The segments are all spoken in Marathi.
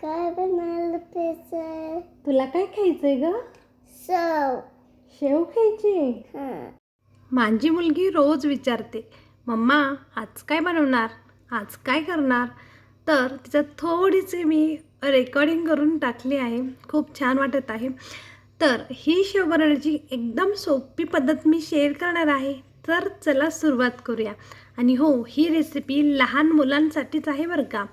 काय बनायला पाहिजे? तुला काय खायचंय ग? सव शेव खायची? माझी मुलगी रोज विचारते, मम्मा आज काय बनवणार, आज काय करणार. तर तिचं थोडीशी मी रेकॉर्डिंग करून टाकली आहे. खूप छान वाटत आहे. तर ही शेव बनवण्याची एकदम सोपी पद्धत मी शेअर करणार आहे. तर चला सुरुवात करूया. आणि हो, ही रेसिपी लहान मुलांसाठीच आहे बरं का.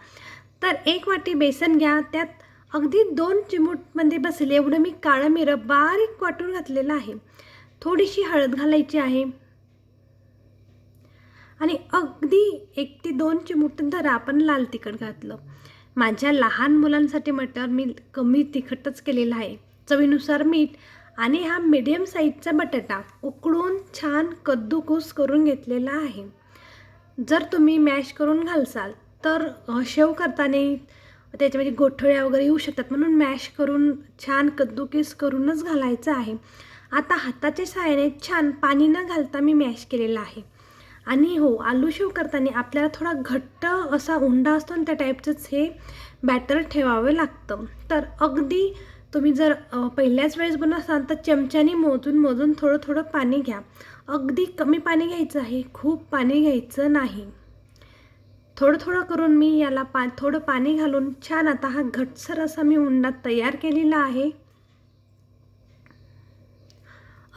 तर 1 वाटी बेसन घ्या. त्यात अगदी 2 चिमूटमध्ये बसेल एवढं मी काळं मिरं बारीक वाटून घातलेलं आहे. थोडीशी हळद घालायची आहे आणि अगदी 1 ते 2 चिमूट धरा आपण लाल तिखट घातलं. माझ्या लहान मुलांसाठी म्हटल्यावर मी कमी तिखटच केलेलं आहे. चवीनुसार मीठ आणि हा मीडियम साईजचा बटाटा उकळून छान कद्दूकूस करून घेतलेला आहे. जर तुम्ही मॅश करून घालसाल तर शेव करताना त्याच्यामध्ये गोठळ्या वगैरे येऊ शकतात, म्हणून मॅश करून छान कद्दूकीस करूनच घालायचं आहे. आता हाताच्या सहाय्याने छान पाणी न घालता मी मॅश केलेलं आहे. आणि हो, आलू शेव करताना आपल्याला थोडा घट्ट असा उंडा असतो आणि त्या टाईपचंच हे बॅटर ठेवावं लागतं. तर अगदी तुम्ही जर पहिल्याच वेळेस बनवत असाल तर चमच्याने मोजून थोडं थोडं पाणी घ्या. अगदी कमी पाणी घ्यायचं आहे, खूप पाणी घ्यायचं नाही. थोडं थोडं करून मी याला थोडं पाणी घालून छान आता हा घट्टसर असा मी उंडा तयार केलेला आहे.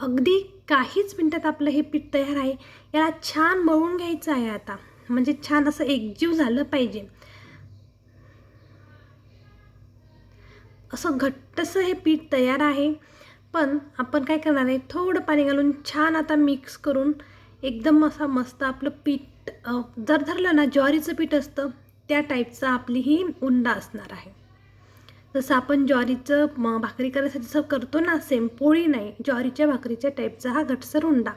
अगदी काहीच मिनटात आपलं हे पीठ तयार आहे. याला छान मळून घ्यायचं आहे आता, म्हणजे छान असं एकजीव झालं पाहिजे. असं घट्टसं हे पीठ तयार आहे. पण आपण काय करणार आहे, थोडं पाणी घालून छान आता मिक्स करून एकदम असा मस्त आपलं पीठ जर धरलं ना, ज्वारीचं पीठ असतं त्या टाईपचा आपली ही उंडा असणार आहे. जसं आपण ज्वारीचं भाकरी करायसाठी जसं करतो ना, सेम पोळी नाही, ज्वारीच्या भाकरीच्या टाईपचा हा घट्टसर उंडा.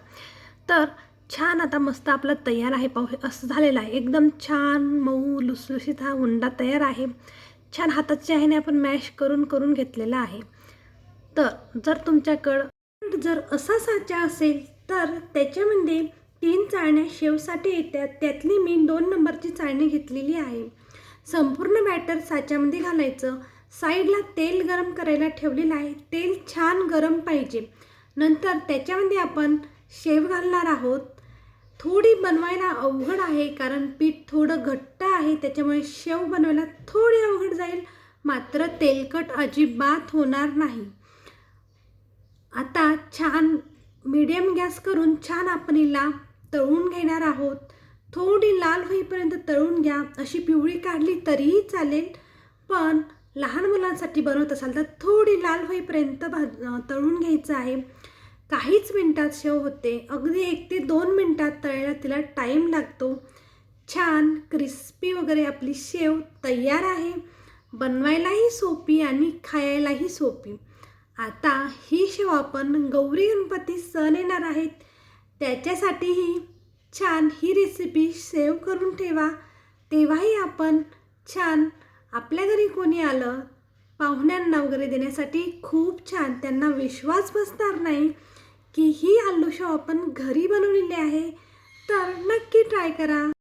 तर छान आता मस्त आपला तयार आहे. पाहू असं झालेलं आहे. एकदम छान मऊ लुसलुशीत हा उंडा तयार आहे. छान हाताच्या ह्याने आपण मॅश करून घेतलेला आहे. तर जर तुमच्याकडं जर असा साचा असेल तर त्याच्यामध्ये 3 चाळण्या शेवसाठी येतात. त्यातली मी 2 नंबरची चाळणी घेतलेली आहे. संपूर्ण बॅटर साच्यामध्ये घालायचं. साईडला तेल गरम करायला ठेवलेलं आहे. तेल छान गरम पाहिजे. नंतर त्याच्यामध्ये आपण शेव घालणार आहोत. थोडी बनवायला अवघड आहे कारण पीठ थोडं घट्ट आहे, त्याच्यामुळे शेव बनवायला थोडी अवघड जाईल, मात्र तेलकट अजिबात होणार नाही. आता छान मीडियम गॅस करून छान आपण हिला तळून घेणार आहोत. थोडी लाल होईपर्यंत तळून घ्या. अशी पिवळी काढली तरीही चालेल, पण लहान मुलांसाठी बनवत असाल तर थोडी लाल होईपर्यंत तळून घ्यायचं आहे. काहीच मिनटात शेव होते. अगदी 1 ते 2 मिनटात तळायला तिला टाईम लागतो. छान क्रिस्पी वगैरे आपली शेव तयार आहे. बनवायलाही सोपी आणि खायलाही सोपी. आता ही शेव आपण गौरी गणपती सण येणार आहेत, त्याच्यासाठीही छान ही रेसिपी सेव्ह करून ठेवा. तेव्हाही आपण छान आपल्या घरी कोणी आलं पाहुण्यांना वगैरे देण्यासाठी खूप छान, त्यांना विश्वास बसणार नाही की ही आलू शेव आपण घरी बनवलेली आहे. तर नक्की ट्राय करा.